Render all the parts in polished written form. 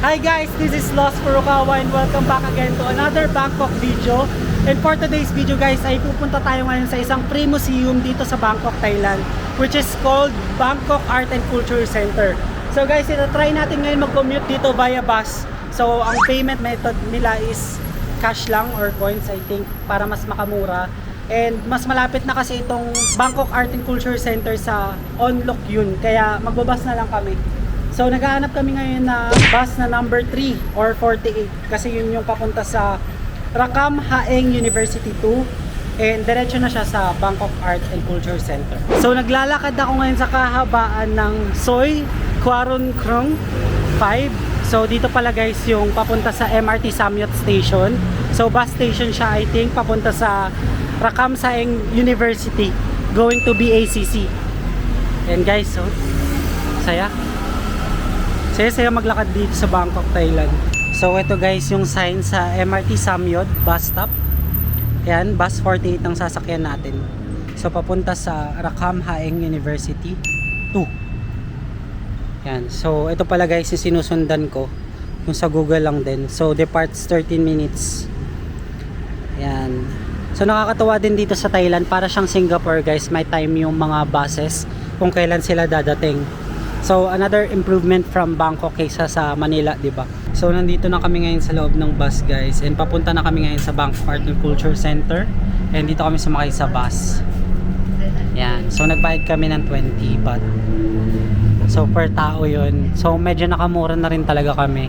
Hi guys, this is Lost Furukawa and welcome back again to another Bangkok video. And for today's video guys, ay pupunta tayo ngayon sa isang free museum dito sa Bangkok, Thailand, which is called Bangkok Art and Culture Center. So guys, try natin ngayon mag-commute dito via bus. So ang payment method nila is cash lang or coins, I think, para mas makamura. And mas malapit na kasi itong Bangkok Art and Culture Center sa Onlok Yun, kaya magbabas na lang kami. So naghahanap kami ngayon na bus na number 3 or 48 kasi yun yung papunta sa Rakam Haeng University 2 and diretso na siya sa Bangkok Art and Culture Center. So naglalakad ako ngayon sa kahabaan ng Soi Quaron Krung 5. So dito pala guys yung papunta sa MRT Samyot Station. So bus station siya, I think, papunta sa Rakam Haeng University going to BACC. And guys, so saya maglakad dito sa Bangkok, Thailand. So ito guys yung sign sa MRT Samyot bus stop. Yan, bus 48 ang sasakyan natin. So papunta sa Rakam Haeng University 2. Yan, so ito pala guys yung sinusundan ko. Yung sa Google lang din. So departs 13 minutes. Yan. So nakakatuwa din dito sa Thailand, para siyang Singapore guys, may time yung mga buses kung kailan sila dadating. So another improvement from Bangkok kaysa sa Manila, 'di ba? So nandito na kami ngayon sa loob ng bus guys, and papunta na kami ngayon sa Bangkok Art and Culture Center, and dito kami sumakay sa bus. Yan. So nagbayad kami ng 20 baht. So per tao 'yun. So medyo nakamura na rin talaga kami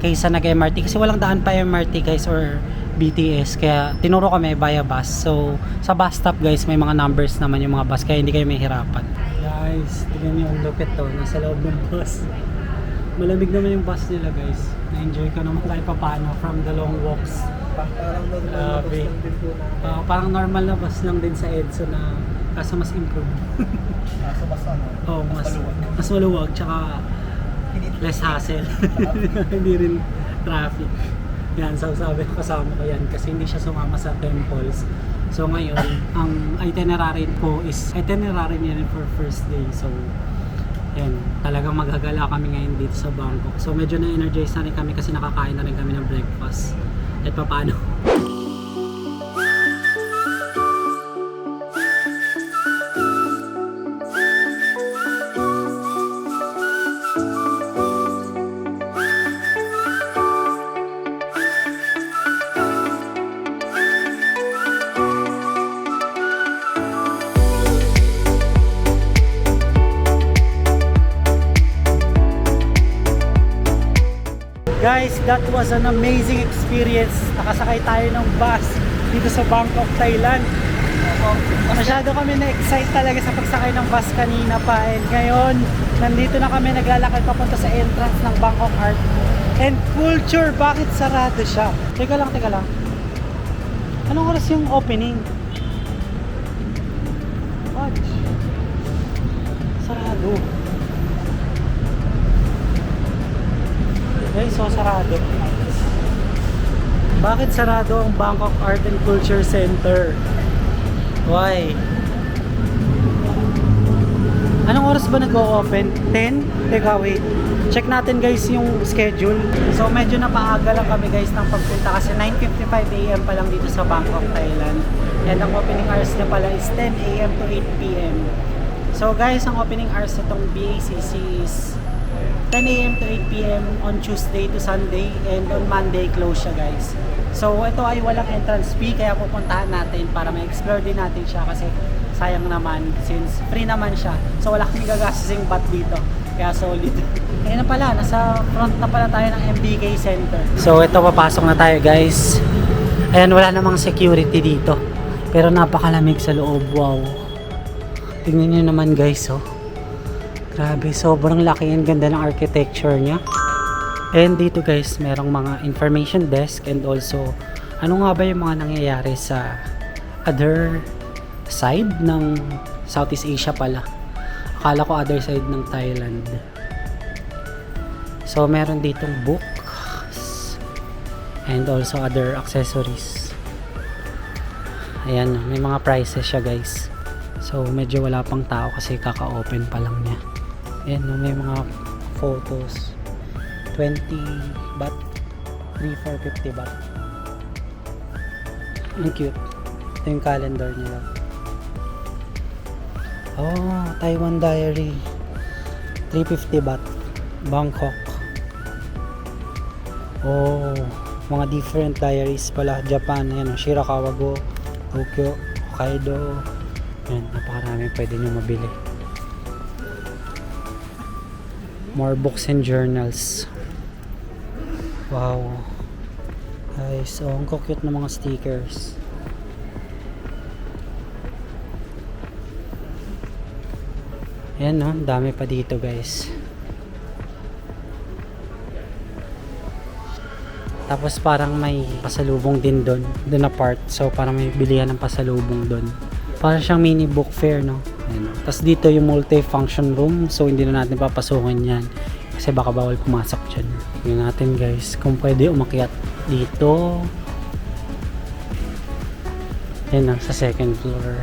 kaysa nag-MRT kasi walang daan pa MRT guys or BTS, kaya tinuro kami via bus. So sa bus stop guys may mga numbers naman yung mga bus, kaya hindi kayo mahihirapan. Guys, tingnan niyo ang lupit to, nasa loob ng bus. Malamig naman yung bus nila guys. Na-enjoy ko naman kahit paano from the long walks. Parang normal na bus lang din sa EDSA na kaso mas improved. Kaso mas ano? Oh, mas maluwag, tsaka less hassle. Hindi rin traffic. Yan, so sabi ko kasama ko yan kasi hindi siya sumama sa temples. So ngayon, ang itinerary ko is itinerary niya rin for first day. So yan, talagang maghagala kami ngayon dito sa Bangkok. So medyo na-energize na rin kami kasi nakakain na rin kami ng breakfast. At paano? Guys, that was an amazing experience. Nakasakay tayo ng bus dito sa Bangkok, Thailand. Masyado kami na-excite talaga sa pagsakay ng bus kanina pa. And ngayon, nandito na kami naglalakad papunta sa entrance ng Bangkok Art and Culture. Bakit sarado siya? Teka lang. Anong oras yung opening? What? Sarado. Okay, so sarado. Bakit sarado ang Bangkok Art and Culture Center? Why? Anong oras ba nag-o-open? 10? Teka, wait. Check natin guys yung schedule. So medyo napaaga lang kami guys ng pagpunta kasi 9:55 AM pa lang dito sa Bangkok, Thailand. And ang opening hours na pala is 10 AM to 8 PM. So guys, ang opening hours nitong BACC is 10 AM to 8 PM on Tuesday to Sunday, and on Monday close siya guys. So ito ay walang entrance fee, kaya pupuntahan natin para ma-explore din natin siya kasi sayang naman since free naman siya. So wala kaming gagasting baht dito, kaya solid. Ayun na pala, nasa front na pala tayo ng MBK Center. So ito, papasok na tayo guys. Ayan, wala namang security dito, pero napakalamig sa loob. Wow, tingnan nyo naman guys, oh. Grabe, sobrang laki, ang ganda ng architecture niya. And dito guys, merong mga information desk, and also ano nga ba yung mga nangyayari sa other side ng Southeast Asia pala. Akala ko other side ng Thailand. So meron ditong books and also other accessories. Ayan, may mga prices siya guys. So medyo wala pang tao kasi kaka-open pa lang niya. Ayan, may mga photos. 20 baht, 3,450 baht. Ang cute. Ito yung calendar nila. Oh, Taiwan Diary. 350 baht. Bangkok. Oh, mga different diaries pala. Japan, yan, Shirakawa-go, Tokyo, Hokkaido. Yan, napakarami pwede nyo mabili. More books and journals. Wow. Guys, oh, ang cute na mga stickers. Ayan, no? Dami pa dito, guys. Tapos parang may pasalubong din doon na part. So parang may bilihan ng pasalubong doon. Parang siyang mini book fair, no? Ayan, no? Tapos dito yung multi-function room. So hindi na natin papasukin yan. Kasi baka bawal pumasok dyan. Tingnan natin, guys, kung pwede umakyat dito. Ayan na, sa second floor.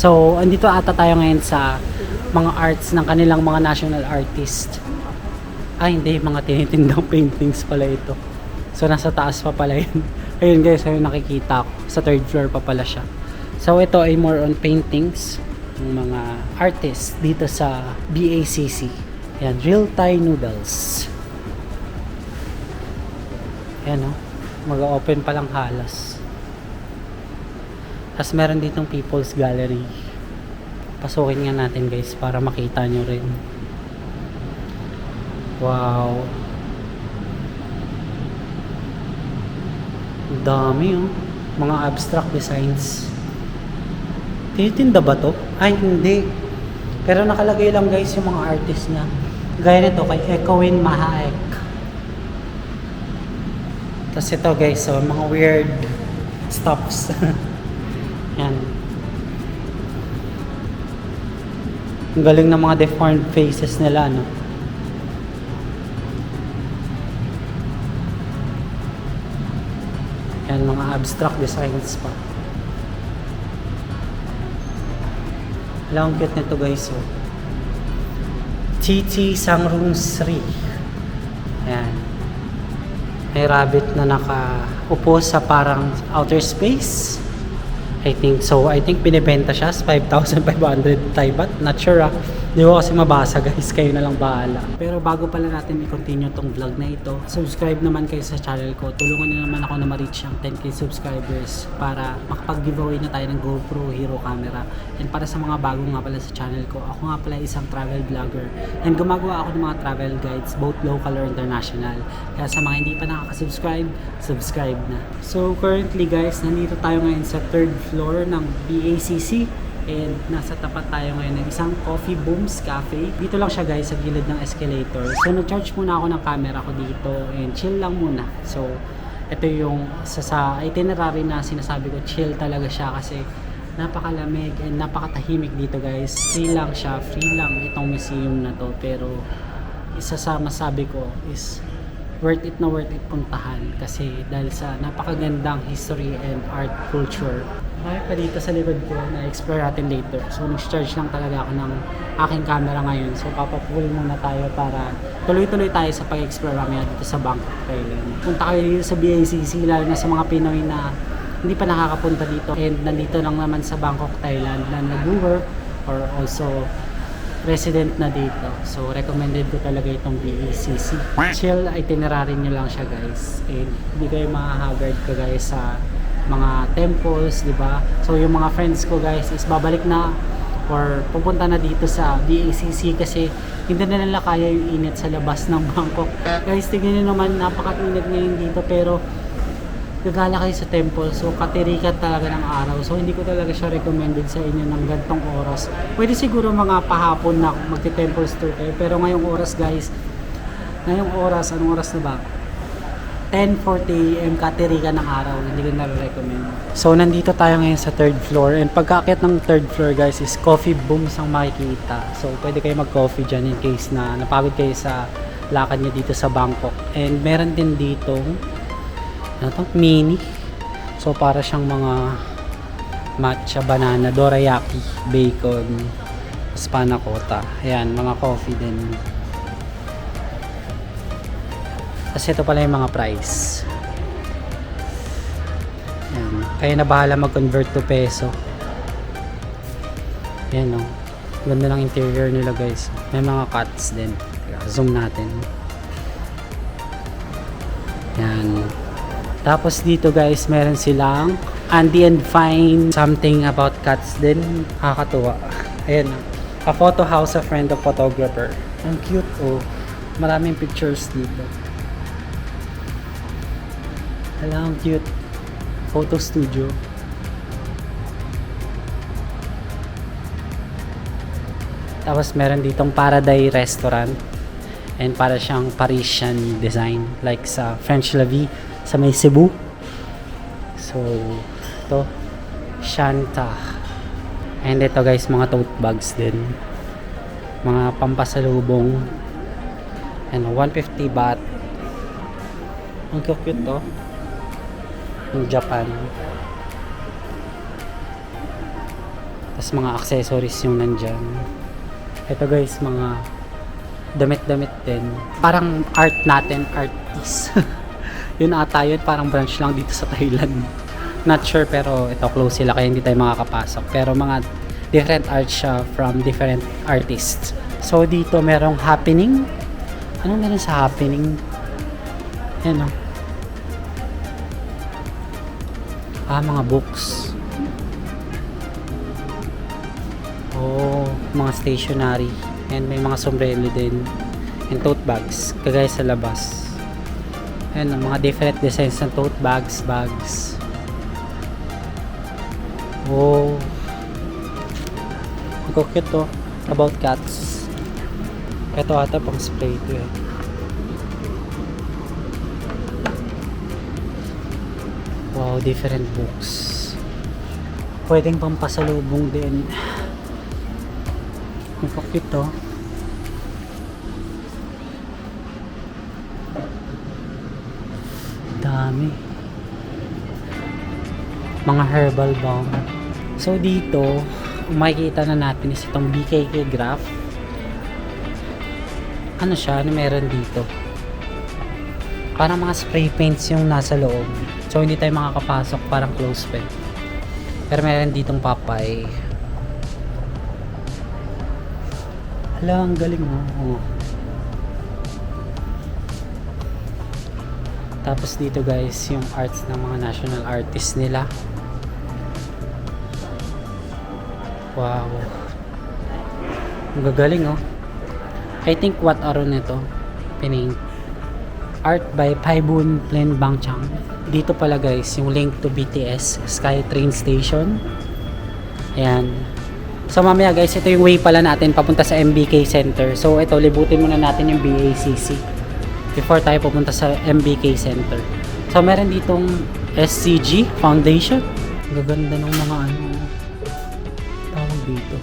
So, andito ata tayo ngayon sa mga arts ng kanilang mga national artist. Ay, hindi. Mga tinitindang paintings pala ito. So, nasa taas pa pala yun. Ayun guys, ayun nakikita ko. Sa third floor pa pala siya. So, ito ay more on paintings ng mga artists dito sa BACC. Ayan, Real Thai Noodles. Ayan, no? Mag-open pa lang halos. Tapos meron ditong People's Gallery. Pasukin nga natin, guys, para makita nyo rin. Wow. Dami, oh. Mga abstract designs. Tinitinda ba to? Ay, hindi. Pero nakalagay lang, guys, yung mga artist na. Gaya nito kay Ekowin Mahaek. Tapos ito, guys, so mga weird stuffs. Yan. Ang galing ng mga deformed faces nila, no? Yan, mga abstract designs pa. Alam, ang cute nito, guys, oh. Chichi Sangrung Sri. Yan. May rabbit na nakaupo sa parang outer space. I think so. I think binibenta siya sa 5,500 Thai baht. Not sure, ah. Di ko kasi mabasa, guys. Kayo na lang bahala. Pero bago pala natin i-continue tong vlog na ito, subscribe naman kayo sa channel ko. Tulungan niyo naman ako na ma-reach ang 10k subscribers para makapag-giveaway na tayo ng GoPro Hero camera. And para sa mga bago nga pala sa channel ko, ako nga pala isang travel vlogger. And gumagawa ako ng mga travel guides, both local or international. Kaya sa mga hindi pa nakaka-subscribe, subscribe na. So currently, guys, nandito tayo ngayon sa third floor ng BACC. And nasa tapat tayo ngayon ng isang Coffee Booms Cafe. Dito lang siya, guys, sa gilid ng escalator. So nag-charge muna ako ng camera ko dito and chill lang muna. So ito yung sa itinerary na sinasabi ko, chill talaga siya kasi napakalamig and napakatahimik dito, guys. Free lang siya, free lang itong museum na to. Pero isa sa masabi ko is worth it puntahan kasi dahil sa napakagandang history and art culture. Ay pa dito sa likod ko na explore natin later. So nag-charge lang talaga ako ng aking camera ngayon. So papapull muna tayo para tuloy-tuloy tayo sa pag-explore mamaya dito sa Bangkok, Thailand. Punta kayo dito sa BACC, lalo na sa mga Pinoy na hindi pa nakakapunta dito and nandito lang naman sa Bangkok, Thailand na nag-work or also resident na dito. So recommended ko talaga itong BACC. Chill itinerary nyo lang siya, guys. And hindi kayo mahahagard ka, guys, sa mga temples, di ba? So yung mga friends ko, guys, is babalik na or pupunta na dito sa BACC kasi hindi na nila kaya yung init sa labas ng Bangkok. Guys, tingnan nyo naman, napaka-init ngayon dito pero gagala kayo sa temple, so katirikan talaga ng araw. So hindi ko talaga siya recommended sa inyo ng gantong oras. Pwede siguro mga pahapon na magti-temple tour kayo, pero ngayong oras guys, anong oras na ba? 10:40 AM katirikan ng araw, hindi ko na-recommend. So nandito tayo ngayon sa 3rd floor, and pagkaakyat ng 3rd floor guys is coffee booms ang makikita. So pwede kayo mag-coffee dyan in case na napagod kayo sa lakad nyo dito sa Bangkok. And meron din dito mini. So para siyang mga matcha, banana, dorayaki, bacon, panna cotta. Ayan, mga coffee din. Kasi ito pala yung mga price. Ayan. Kaya na bahala mag-convert to peso. Ayan o. Ganda ng interior nila guys. May mga cuts din. Zoom natin. Ayan. Tapos dito guys, meron silang Andy and Fine, something about cats din. Nakakatuwa. Ayan. A photo house, a friend of photographer. Ang cute oh. Maraming pictures dito. Hala, ang cute. Photo studio. Tapos meron ditong Paradise Restaurant. And para siyang Parisian design. Like sa French La Vie sa may Cebu. So, ito. Shanta. And ito guys, mga tote bags din. Mga pampasalubong. And 150 baht. Ang cute to. Yung Japan. Tapos mga accessories yung nandyan. Ito guys, mga damit-damit din. Parang art natin, art piece. Yun ata yun, parang branch lang dito sa Thailand. Not sure, pero ito close sila kaya hindi tayo makakapasok. Pero mga different art siya from different artists. So dito merong happening. Anong meron sa happening? Yan o. Mga books. Oh, mga stationery. And may mga sombrero din. And tote bags. Kagaya sa labas. Ayan, mga different designs ng tote bags, bags. Oh. Ang cute to. About cats. Ito ata pang spray to eh. Wow, different books. Pwedeng pampasalubong din. Ang cute to. Dami. Mga herbal balm. So dito, makikita na natin is itong BKK graph. Ano siya? Ano meron dito? Parang mga spray paints yung nasa loob. So hindi tayo makakapasok, parang close pa. Pero meron ditong Popeye. Hala, ang galing mo. Oh. Tapos dito guys, yung arts ng mga national artists nila. Wow. Ang gagaling oh. I think what araw nito? Pining art by Paibun Plain Bangchang. Dito pala guys, yung link to BTS Sky Train Station. Ayan. So mamaya guys, ito yung way pala natin papunta sa MBK Center. So ito, libutin muna natin yung BACC before tayo pupunta sa MBK Center. So meron ditong SCG Foundation. Gaganda ng mga ano tawag dito.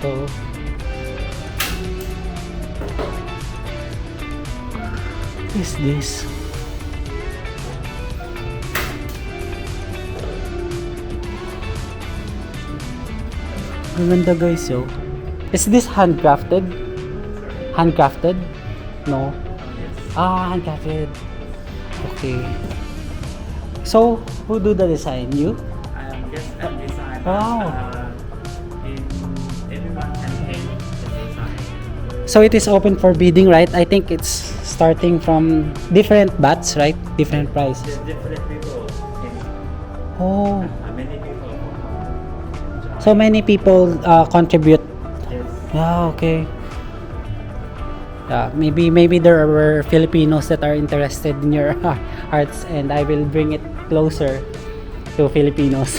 Ito. What is this? Gaganda guys yo. Is this handcrafted? Handcrafted? No. Handcrafted. Okay. So, who do the design? You? Just a design. Wow. Everyone can paint the design. So it is open for bidding, right? I think it's starting from different bats, right? Different prices. There's different people. Oh. Many people. So many people contribute. Yes. Yeah, okay. Maybe there were Filipinos that are interested in your arts, and I will bring it closer to Filipinos.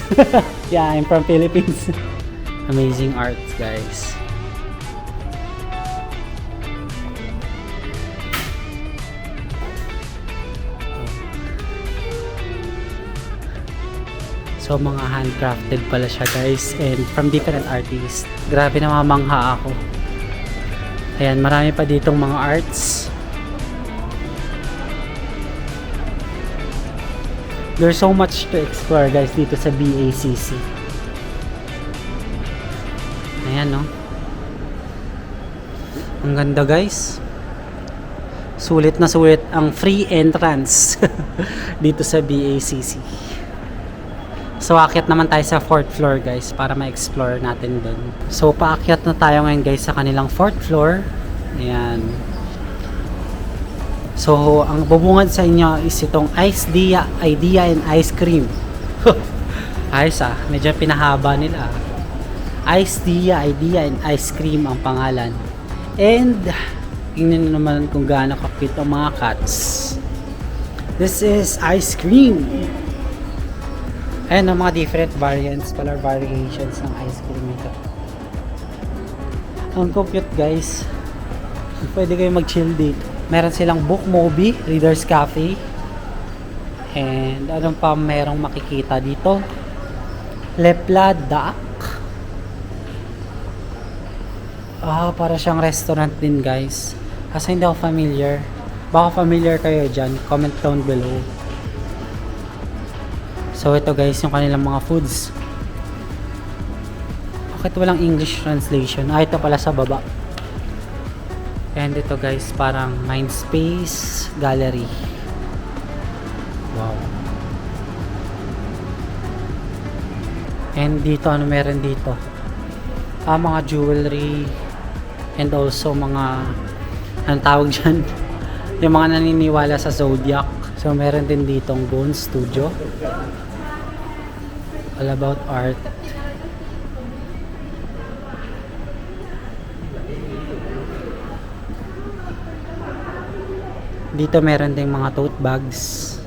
Yeah, I'm from Philippines. Amazing arts, guys. So mga handcrafted pala siya, guys, and from different artists. Grabe, namamangha ako. Ayan, marami pa ditong mga arts. There's so much to explore, guys, dito sa BACC. Ayan, no? Ang ganda, guys. Sulit na sulit ang free entrance dito sa BACC. So, aakyat naman tayo sa 4th floor, guys, para ma-explore natin dun. So, paakyat na tayo ngayon, guys, sa kanilang 4th floor. Ayan. So, ang bubungad sa inyo is itong Idea and Ice Cream. Ayos, medyo pinahaba nila. Idea and Ice Cream ang pangalan. And, tingnan nyo naman kung gaano ka-cute ang mga cats. This is ice cream. Ayan ang mga different variants, color variations ng ice cream ito. Ang cute, guys. Pwede kayo mag-chill dito. Meron silang book movie, Reader's Cafe. And anong pa merong makikita dito? Lepla Duck. Para siyang restaurant din, guys. Kasi hindi ako familiar. Baka familiar kayo dyan. Comment down below. So ito, guys, yung kanilang mga foods. Bakit walang English translation? Ito pala sa baba. And ito, guys, parang Mindspace Gallery. Wow. And dito, ano meron dito? Mga jewelry. And also mga, anong tawag dyan? Yung mga naniniwala sa Zodiac. So meron din ditong Bone Studio. All about art. Dito meron ding mga tote bags.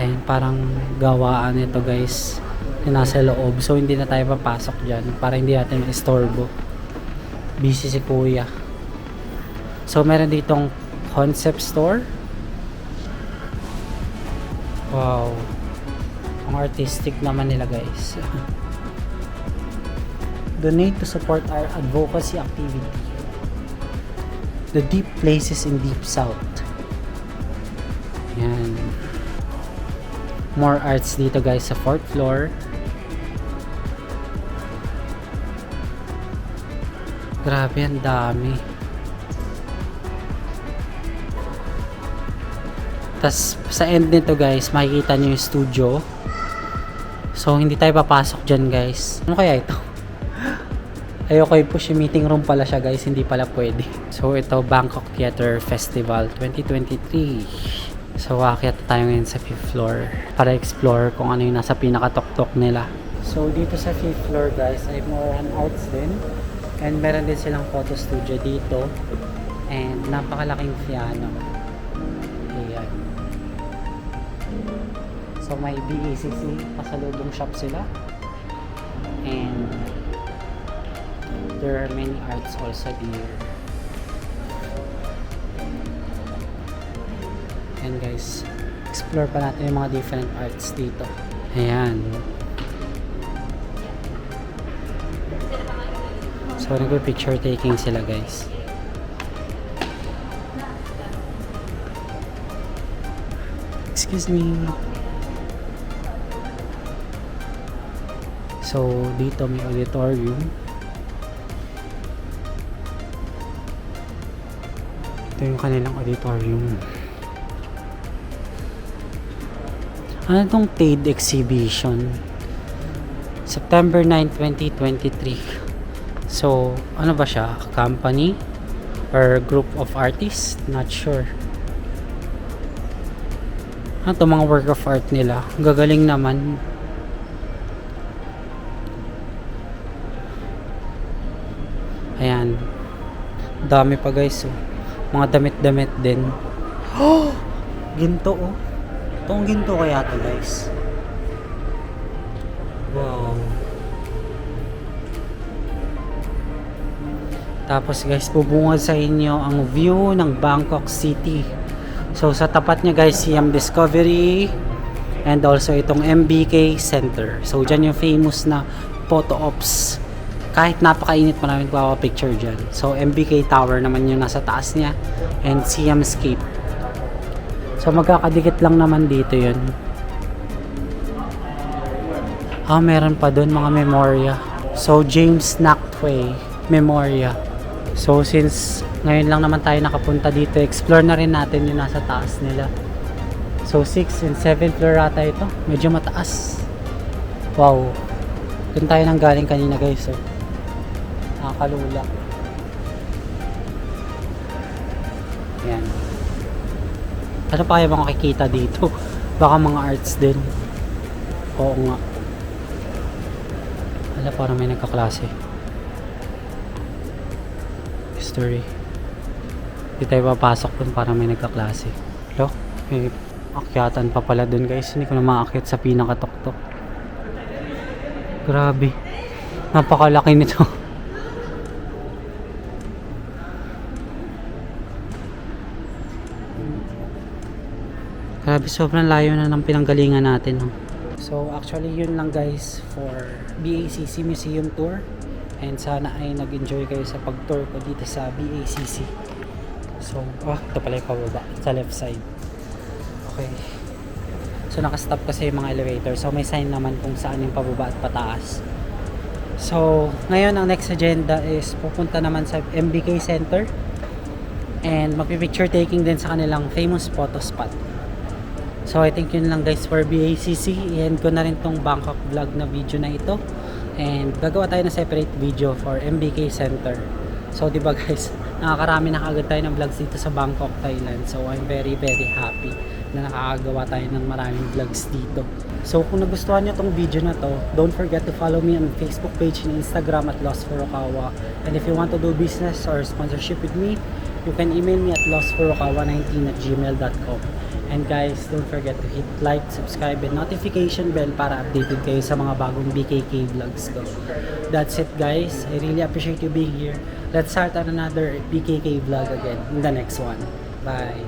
Ayun, parang gawaan ito, guys, na nasa loob. So hindi na tayo papasok dyan para hindi natin ma-istorbo. Busy si kuya. So meron ditong concept store. Wow. Ang artistic naman nila, guys. Donate to support our advocacy activity. The Deep Places in Deep South. Yan. More arts dito, guys, sa 4th floor. Grabe, ang dami. Tas sa end nito, guys, makikita nyo yung studio. So hindi tayo papasok dyan, guys. Ano kaya ito? Ayoko i-push yung meeting room pala siya, guys. Hindi pala pwede. So ito, Bangkok Theater Festival 2023. So aakyat tayo ngayon sa 5th floor para explore kung ano yung nasa pinakatok-tok nila. So dito sa 5th floor, guys, ay more on arts din. And meron din silang photo studio dito. And napakalaking piano. Ayan. So may BACC, pasalubong shop sila. And there are many arts also here. And guys, explore pa natin yung mga different arts dito. Ayan. So nagpo-picture taking sila, guys. Excuse me. So dito may auditorium. Ito yung kanilang auditorium. Ano itong TADE exhibition? September 9, 2023. So, ano ba siya? Company? Or group of artists? Not sure. Ano ito, mga work of art nila? Gagaling naman. Dami pa guys, oh. Mga damit-damit din. Oh! Ginto, oh. Itong ginto kaya to guys. Wow. Tapos guys, bubungad sa inyo ang view ng Bangkok City. So sa tapat niya guys, Siam Discovery and also itong MBK Center. So dyan yung famous na photo ops. Kahit napakainit, maraming picture dyan. So MBK Tower naman yung nasa taas niya and Siamscape. So magkakadikit lang naman dito yun. Meron pa doon mga memorya. So James Nachtwey Memorya. So since ngayon lang naman tayo nakapunta dito, explore na rin natin yung nasa taas nila. So 6 and 7th floor ata ito. Medyo mataas. Wow. Doon tayo nang galing kanina guys. So, nakakalula. Yan. Ano pa kayo makikita dito? Baka mga arts din. Oo nga. Wala, parang may nagkaklase. History. Hindi tayo papasok dun, parang may nagkaklase. Hello? May akyatan pa pala dun guys. Hindi ko na maakyat sa pinakatuktok. Grabe. Napakalaki nito. Grabe, sobrang layo na ng pinanggalingan natin. So actually yun lang guys for BACC Museum Tour. And sana ay nag-enjoy kayo sa pag-tour ko dito sa BACC. So, ito pala yung pababa sa left side. Okay. So nakastop kasi yung mga elevator. So may sign naman kung saan yung pababa at pataas. So ngayon ang next agenda is pupunta naman sa MBK Center. And magpi-picture taking din sa kanilang famous photo spot. So I think yun lang guys for BACC. I-end ko na rin tong Bangkok vlog na video na ito. And gagawa tayo ng separate video for MBK Center. So diba guys, nakakarami na kagad tayo ng vlogs dito sa Bangkok, Thailand. So I'm very happy na nakakagawa tayo ng maraming vlogs dito. So kung nagustuhan nyo tong video na to, don't forget to follow me on Facebook page and Instagram at Lost Furukawa. And if you want to do business or sponsorship with me, you can email me at lostfurukawa19@gmail.com. And guys, don't forget to hit like, subscribe, and notification bell para updated kayo sa mga bagong BKK vlogs ko. That's it guys. I really appreciate you being here. Let's start on another BKK vlog again in the next one. Bye!